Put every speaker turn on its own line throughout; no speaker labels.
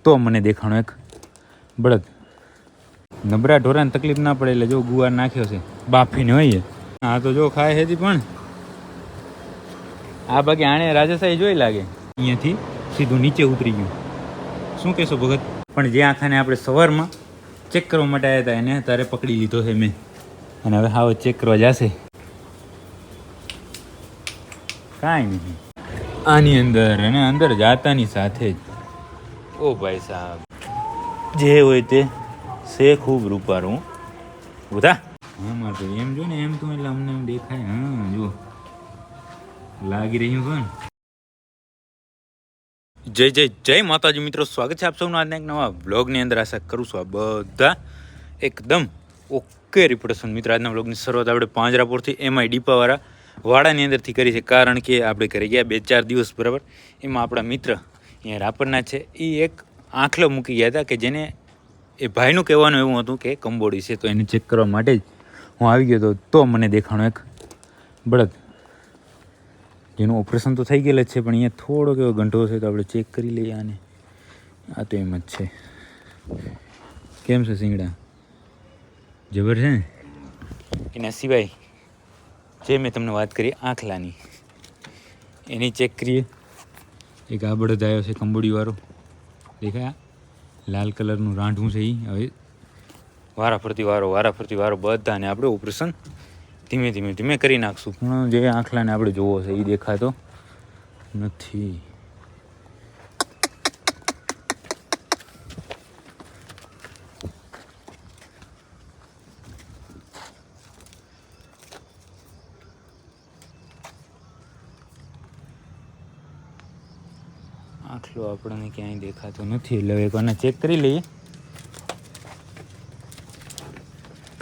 તો મને દેખાણો એક બળદ. નબળા ઢોરાને તકલીફ ના પડે એટલે જો ગુવાર નાખ્યો છે બાફીને હોય. હા તો જો ખાય હેતી પણ આ બાકી આણે રાજાશાહી જોઈ લાગે. અહીંયાથી સીધું નીચે ઉતરી ગયું. શું કહેશો ભગત? પણ જે આખાને આપણે સવારમાં ચેક કરવા માટે આવ્યા હતા એને તારે પકડી લીધો છે મેં, અને હવે હાવ ચેક કરવા જશે. કાંઈ નહીં આની અંદર, અને અંદર જાતાની સાથે જ ઓ ભાઈ સાહેબ જે હોય તે છે ખૂબ રૂપારું. બધા હા મારે તો એમ જો ને એમ તો એટલે અમને એમ દેખાય. હા જો લાગી રહ્યું છે ને. જય જય જય માતાજી મિત્રો, સ્વાગત છે આપ સૌનું આજના એક નવા વ્લોગની અંદર. આશા કરું છું આ બધા એકદમ ઓકે રિપોર્ટેશન. મિત્રો આજના વ્લોગની શરૂઆત આપણે પાંજરાપોરથી એમાંય ડીપાવાળા વાડાની અંદરથી કરી છે, કારણ કે આપણે ઘરે ગયા 2-4 દિવસ બરાબર. એમાં આપણા મિત્ર અહીંયા રાપરના છે એ એક આંખલો મૂકી ગયા હતા કે જેને એ ભાઈનું કહેવાનું એવું હતું કે કંબોડી છે, તો એને ચેક કરવા માટે જ હું આવી ગયો હતો. તો મને દેખાણો એક બળદ જેનું ઓપરેશન તો થઈ ગયેલું જ છે, પણ અહીંયા થોડોક એવો ગંઠો છે તો આપણે ચેક કરી લઈએ આને. આ તો એમ જ છે. કેમ છે સિંગડા? જબર છે ને. એના સિવાય જે મેં તમને વાત કરી આંખલાની, એની ચેક કરીએ. એક આ બળદ આવ્યો છે કંબોડીવાળો, દેખાય લાલ કલરનું રાંઢું છે. એ હવે વારાફરતી વારો બધાને આપણે ઓપરેશન ધીમે ધીમે કરી નાખશું. પણ જે આંખલાને આપણે જોવો છે એ દેખાતો નથી. આંખલો આપણને ક્યાંય દેખાતો નથી, એટલે એક આને ચેક કરી લઈએ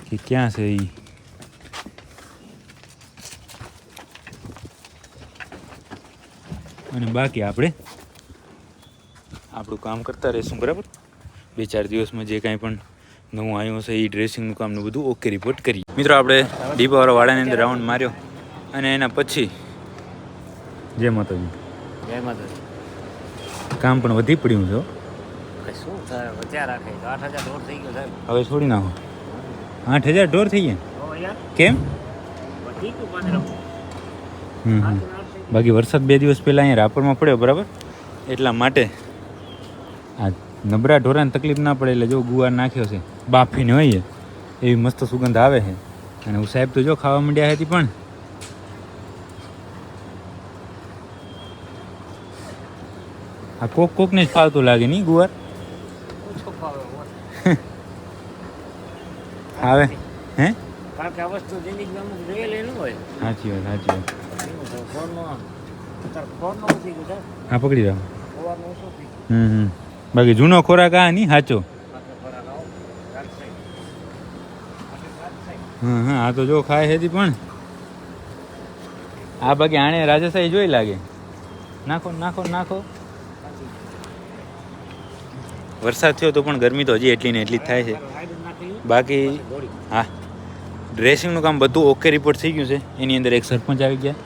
કે ક્યાં છે એ. અને બાકી આપણે આપણું કામ કરતા રહીશું બરાબર. 2-4 દિવસમાં જે કાંઈ પણ નવું આવ્યું હશે એ ડ્રેસિંગનું કામનું બધું ઓકે રિપોર્ટ કરીએ. મિત્રો આપણે ડીપાવાળા વાડાની અંદર રાઉન્ડ માર્યો અને એના પછી જય માતાજી કામ પણ વધી પડ્યું છે. હવે છોડી નાખો. 8,000 ઢોર થઈ ગયા. કેમ? બાકી વરસાદ 2 દિવસ પહેલાં અહીંયા રાપરમાં પડ્યો બરાબર, એટલા માટે આ નબળા ઢોરાને તકલીફ ના પડે એટલે જો ગુવાર નાખ્યો છે બાફીને હોય એવી મસ્ત સુગંધ આવે છે. અને હું સાહેબ તો જો ખાવા માંડ્યા હતી, પણ આ કોકને જ ફાવતું લાગે નહીં ગુવાર. આવે હે? સાચી વાત. હા પકડી જાઓ. બાકી જૂનો ખોરાક આ નહીં સાચો. હા આ તો જો ખાય છે પણ આ બાકી આણે રાજાશાહી જોઈ લાગે. નાખો. વરસાદ થયો તો પણ ગરમી તો હજી એટલી ને એટલી જ થાય છે. બાકી હા ડ્રેસિંગનું કામ બધું ઓકે રિપોર્ટ થઈ ગયું છે. એની અંદર એક સરપંચ આવી ગયા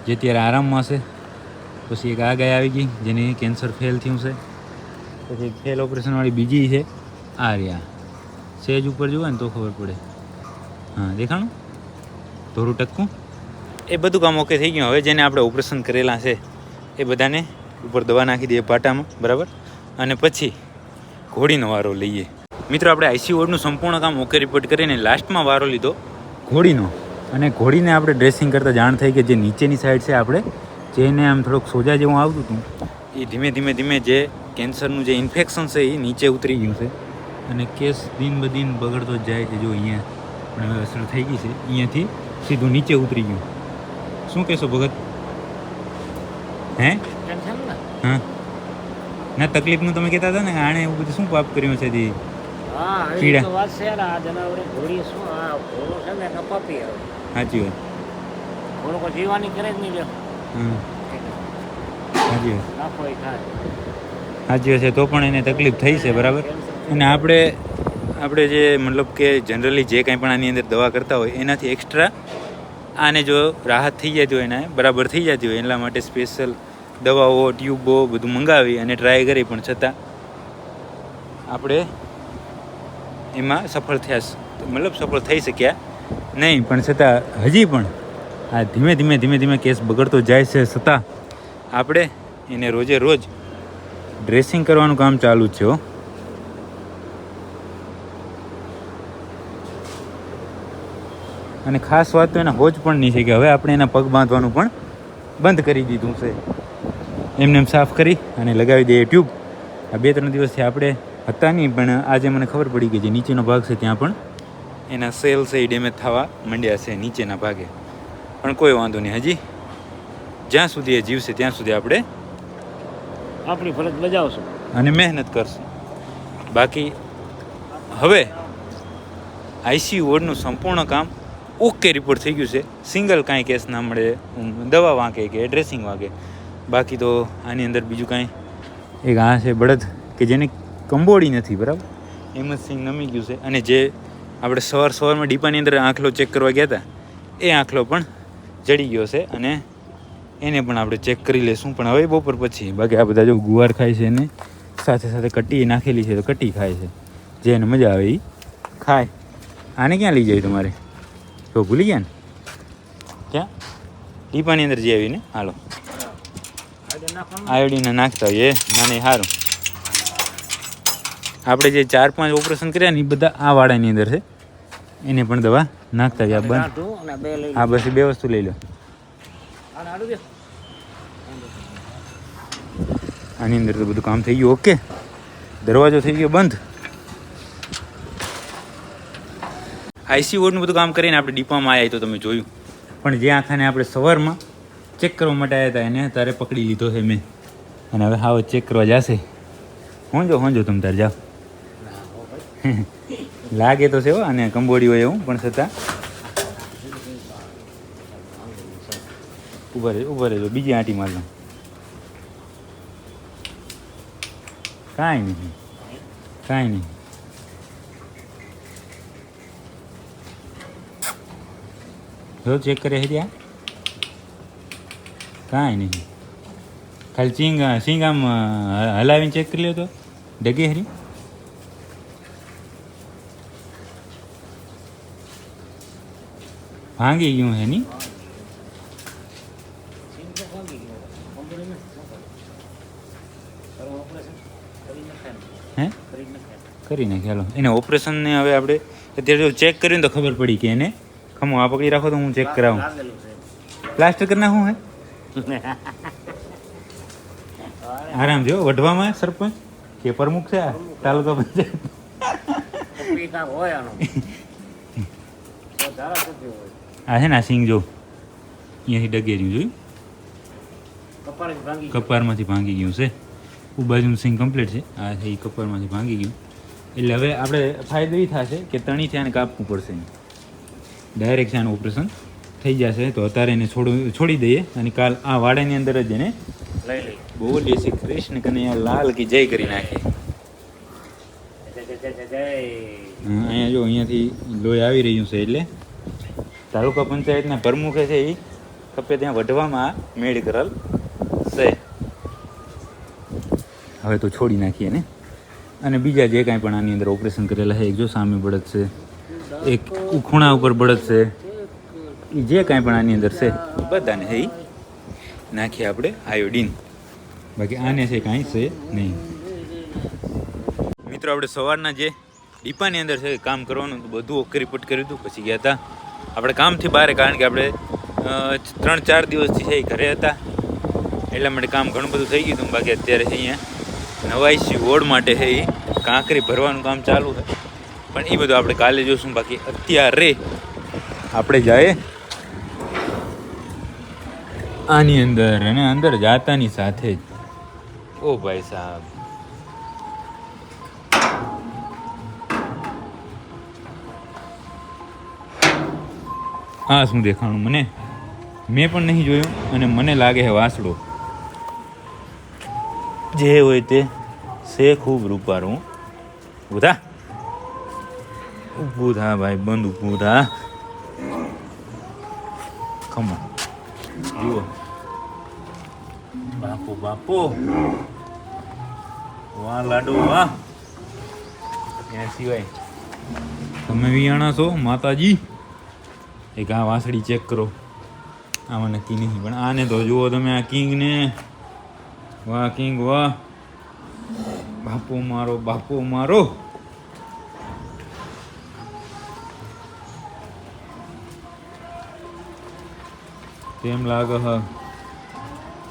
જે ત્યારે આરામમાં છે. પછી એક આ ગાય આવી ગઈ જેને કેન્સર ફેલ થયું છે. પછી ફેલ ઓપરેશનવાળી બીજી છે આ રહ્યા. સેજ ઉપર જુઓ ને તો ખબર પડે. હા દેખાણું ધોરું ટક્કું. એ બધું કામ ઓકે થઈ ગયું. હવે જેને આપણે ઓપરેશન કરેલા છે એ બધાને ઉપર દવા નાખી દઈએ પાટામાં બરાબર, અને પછી ઘોડીનો વારો લઈએ. મિત્રો આપણે આઈસી વોર્ડનું સંપૂર્ણ કામ ઓકે રિપોર્ટ કરીને લાસ્ટમાં વારો લીધો ઘોડીનો. અને ઘોડીને આપણે ડ્રેસિંગ કરતાં જાણ થઈ કે જે નીચેની સાઈડ છે આપણે જેને આમ થોડોક સોજા જેવું આવતું હતું એ ધીમે ધીમે જે કેન્સરનું જે ઇન્ફેક્શન છે એ નીચે ઉતરી ગયું છે. અને કેસ દિન બદિન બગડતો જ જાય છે. જો અહીંયા પણ હવે અસર થઈ ગઈ છે. અહીંયાથી સીધું નીચે ઉતરી ગયું. શું કહેશો ભગત? હે હા ના તકલીફનું તમે કહેતા હતા ને આણે એવું બધું શું પાપ કર્યું છે? કીડા સાચી વાત છે. તો પણ એને તકલીફ થઈ છે બરાબર. અને આપણે જે મતલબ કે જનરલી જે કાંઈ પણ આની અંદર દવા કરતા હોય એનાથી એક્સ્ટ્રા આને જો રાહત થઈ જતી હોય, એને બરાબર થઈ જતી હોય, એટલા માટે સ્પેશિયલ દવાઓ ટ્યુબો બધું મંગાવી અને ટ્રાય કરી, પણ છતાં આપણે એમાં સફળ થયા, મતલબ સફળ થઈ શક્યા નહીં. પણ છતાં હજી પણ આ ધીમે ધીમે કેસ બગડતો જાય છે, છતાં આપણે એને રોજે રોજ ડ્રેસિંગ કરવાનું કામ ચાલુ જ છે. અને ખાસ વાત તો એના હોજ પણ નહીં છે કે હવે આપણે એના પગ બાંધવાનું પણ બંધ કરી દીધું છે. એમને એમ સાફ કરી અને લગાવી દઈએ ટ્યુબ. આ 2-3 દિવસથી આપણે હતા નહીં, પણ આજે મને ખબર પડી કે જે નીચેનો ભાગ છે ત્યાં પણ એના સેલ છે એ ડેમેજ થવા માંડ્યા છે નીચેના ભાગે. પણ કોઈ વાંધો નહીં, હજી જ્યાં સુધી એ જીવશે ત્યાં સુધી આપણે
આપણી ફરજ બજાવશું
અને મહેનત કરશું. બાકી હવે આઈસીયુ વોર્ડનું સંપૂર્ણ કામ ઓકે રિપોર્ટ થઈ ગયું છે. સિંગલ કાંઈ કેસ ના મળે, દવા વાંકે કે ડ્રેસિંગ વાંકે. બાકી તો આની અંદર બીજું કાંઈ એક આ છે બળદ કે જેને કંબોડી નથી, બરાબર, એમ જ સિંગ નમી ગયું છે. અને જે આપણે સવારમાં ડીપાની અંદર આંખલો ચેક કરવા ગયા હતા એ આંખલો પણ જડી ગયો છે અને એને પણ આપણે ચેક કરી લઈશું, પણ હવે બપોર પછી. બાકી આ બધા જો ગુવાર ખાય છે એને સાથે સાથે કટ્ટી નાખેલી છે તો કટ્ટી ખાય છે, જે એને મજા આવે એ ખાય. આને ક્યાં લઈ જાય તમારે? તો ભૂલી ગયા ને ક્યાં? ડીપાની અંદર જે આવીને હાલો આયોડીને નાખતા હોય એ નાની સારું. આપણે જે 4-5 ઓપરેશન કર્યા ને એ બધા આ વાડાની અંદર છે, એને પણ દવા નાખતા હોય. બંધ હા, બસ 2 વસ્તુ લઈ લો. આની અંદર તો બધું કામ થઈ ગયું ઓકે. દરવાજો થઈ ગયો બંધ. આઈસી વોર્ડનું બધું કામ કરીને આપણે ડીપામાં આવ્યા તો તમે જોયું. પણ જે આંખાને આપણે સવારમાં ચેક કરવા માટે આવ્યા હતા એને તારે પકડી લીધો છે મેં, અને હવે હાવ ચેક કરવા જશે. હોંજો તમે તારે જાઓ. લાગે તો છે અને કંબોડી હોય એવું, પણ છતાં ઉભા રહેજો. બીજી આંટી માર લો. કાંઈ નહીં. જો ચેક કરે છે ત્યાં કાંઈ નહીં. ખાલી સિંગ આમ હલાવીને ચેક કરી લો તો ડગે હરી. ભાંગી ગયું હે નહીં? હે કરી નાખે. હાલો એને ઓપરેશનને હવે આપણે અત્યારે જો ચેક કર્યું તો ખબર પડી કે એને ખમો આ પકડી રાખો તો હું ચેક કરાવું. પ્લાસ્ટર કરી નાખું હે આરામ જો વઢવામાં સરપંચ કે પ્રમુખ છે તાલુકા પંચાયત આ છે ને આ સિંગ જો અહીંયાથી ડગેર્યું જોયું, કપારમાંથી ભાંગી ગયું છે. બાજુનું સિંગ કમ્પ્લીટ છે. આ છે એ કપારમાંથી ભાંગી ગયું. એટલે હવે આપણે ફાયદો એ થશે કે તણીથી આને કાપવું પડશે નહીં, ડાયરેક્ટ આનું ઓપરેશન થઈ જશે. તો અત્યારે એને છોડી દઈએ અને કાલ આ વાડાની અંદર જ એને લઈ લઈએ. બોલીએ શ્રી કૃષ્ણ કનૈયા લાલ કી જય કરી નાખીએ. અહીંયા જો અહીંયાથી લોહી આવી રહ્યું છે, એટલે તાલુકા પંચાયતના પ્રમુખે છે એ ખપે ત્યાં વઢવામાં મેળ કરેલ છે. હવે તો છોડી નાખીએ ને. અને બીજા જે કાંઈ પણ આની અંદર ઓપરેશન કરેલા છે, એક જો સામે બળદ છે, એક ખૂણા ઉપર બળદ છે, એ જે કાંઈ પણ આની અંદર છે બધાને છે એ નાખીએ આપણે આયોડીન. બાકી આને છે કાંઈ છે નહીં. મિત્રો આપણે સવારના જે ડીપાની અંદર છે કામ કરવાનું બધું ઓકે રિપોર્ટ કર્યું હતું. પછી ગયા હતા આપણે કામથી બહાર, કારણ કે આપણે 3-4 દિવસથી છે ઘરે હતા, એટલા માટે કામ ઘણું બધું થઈ ગયું હતું. બાકી અત્યારે છે અહીંયા નવાઈસી વોર્ડ માટે છે એ કાંકરી ભરવાનું કામ ચાલુ છે, પણ એ બધું આપણે કાલે જોઈશું. બાકી અત્યારે આપણે જાય આની અંદર, અને અંદર જાતાની સાથે જ ઓ ભાઈ સાહેબ આ શું દેખાણું મેં પણ નહીં જોયું, અને મને લાગે છે વાસડો જે હોય તે છે ખૂબ રૂપારું. ઊભું થા ભાઈ, બંધ ઊભું થા. ખમો જુઓ બાપો વાહ લાડો વાહ. એના સિવાય તમે વિયાણા છો માતાજી. એક આ વાસળી ચેક કરો. આમાં નક્કી નહીં પણ આને તો જુઓ તમે, આ કિંગને. વાહ કિંગ વાહ, બાપો મારો બાપો મારો. કેમ લાગે હ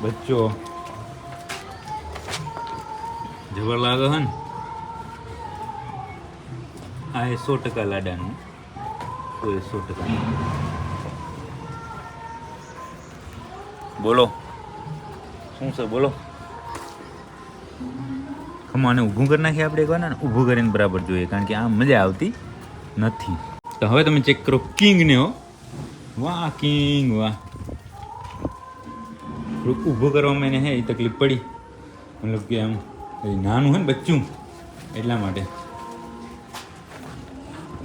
બચ્ચો? જબર લાગે હે ને? આ એ 100% લાડાનું, તો એ 100%. બોલો શું છે બોલો? ખમાને ઊભું કરી નાખીએ આપણે એકવાર ને, ઊભું કરીને બરાબર જોઈએ, કારણ કે આમ મજા આવતી નથી. તો હવે તમે ચેક કરો કિંગને. હો વાહ કિંગ વાહ. ઊભું કરવામાં એને હે એ તકલીફ પડી, મતલબ કે આમ નાનું હોય ને બચ્ચું, એટલા માટે.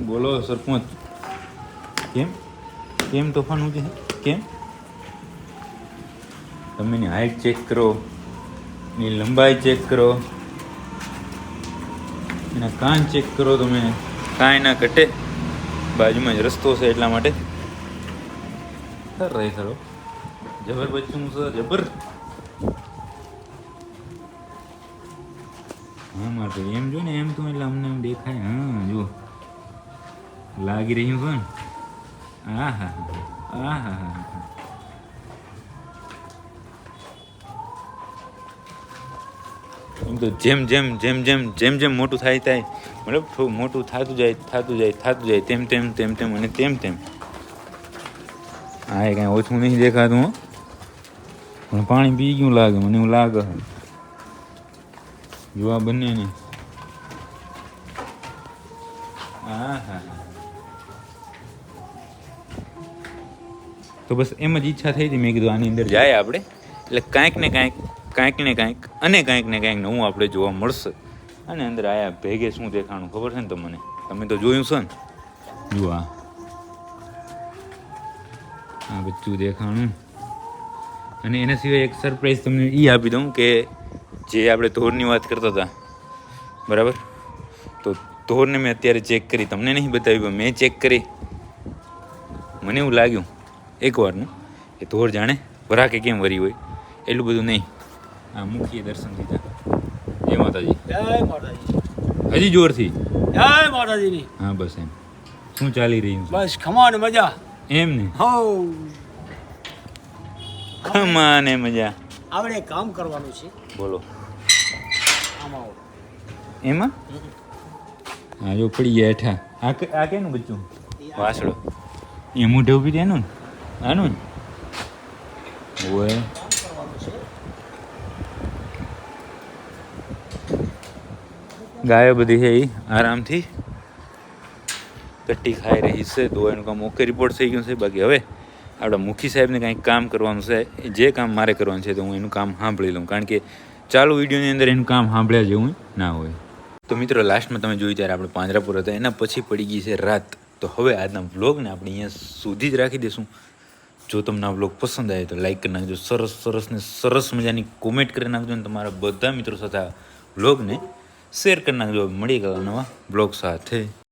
બોલો સરપંચ, કેમ કેમ તોફાન ઊંચે કેમ? તમે એની હાઇટ ચેક કરો, એની લંબાઈ ચેક કરો, એના કાન ચેક કરો. તમે કાંઈ ના ઘટે, બાજુમાં જ રસ્તો છે એટલા માટે. સર રહી ખરો જબર બચ્ચું છે જબર. હા મારે તો એમ જો ને, એમ તો એટલે અમને એમ દેખાય. હા જો લાગી રહ્યું છે ને. હા હા હા હા હા. એમ તો જેમ જેમ જેમ જેમ જેમ જેમ મોટું થાય થાય, મતલબ થોડું મોટું થતું જાય થતું જાય થતું જાય, તેમ તેમ તેમ તેમ અને તેમ તેમ. હા એ કાંઈ ઓછું નહીં દેખાતું. પણ પાણી પી ગયું લાગે મને, એવું લાગે. જોવા બંને ને. હા હા. તો બસ એમ જ ઈચ્છા થઈ હતી, મેં કીધું આની અંદર જાય આપણે, એટલે કાંઈક ને કાંઈક કાંઈક ને કાંઈક અને કાંઈક ને કાંઈક નવું આપણે જોવા મળશે. અને અંદર આયા ભેગે શું દેખાણું ખબર છે ને તમને? તમે તો જોયું છે ને. જુઓ આ બચ્ચું દેખાણું. અને એના સિવાય એક સરપ્રાઈઝ તમને એ આપી દઉં કે જે આપણે ધોરની વાત કરતા હતા, બરાબર? તો ધોરને મેં અત્યારે ચેક કરી, તમને નહીં બતાવી પણ મેં ચેક કરી. મને એવું લાગ્યું એકવારનું કે ધોર જાણે વરાકે કેમ વરી હોય એટલું બધું નહીં. આ મુખીએ દર્શન દીધા. જય માતાજી.
જય માતાજી.
હજી જોરથી
જય માતાજીની.
હા બસ એમ. શું ચાલી રહ્યું છે?
બસ ખમાને મજા.
એમ ને
હો
ખમાને મજા.
આપણે એક કામ કરવાનું છે.
બોલો.
આમ આવો.
એમાં હા જો પડી ગયા હેઠા. આ કેનું બચ્ચું? વાસળો. એ મોઢે ઊભી રહે એનું આનું ઓય. ગાયો બધી છે એ આરામથી કટ્ટી ખાઈ રહી છે. તો એનું કામ ઓકે રિપોર્ટ થઈ ગયું છે. બાકી હવે આપણા મુખી સાહેબને કાંઈક કામ કરવાનું છે. જે કામ મારે કરવાનું છે તો હું એનું કામ સાંભળી લઉં, કારણ કે ચાલુ વિડીયોની અંદર એનું કામ સાંભળ્યા જેવું ના હોય. તો મિત્રો લાસ્ટમાં તમે જોયું ત્યારે આપણે પાંજરાપુર હતા, એના પછી પડી ગઈ છે રાત. તો હવે આજના વ્લોગને આપણે અહીંયા સુધી જ રાખી દઈશું. જો તમને આ વ્લોગ પસંદ આવે તો લાઈક કરી નાખજો, સરસ સરસ ને સરસ મજાની કોમેન્ટ કરી નાખજો, અને તમારા બધા મિત્રો સાથે આ વ્લોગને શેર કરી નાખજો. મળી ગયા નવા વ્લોગ સાથે.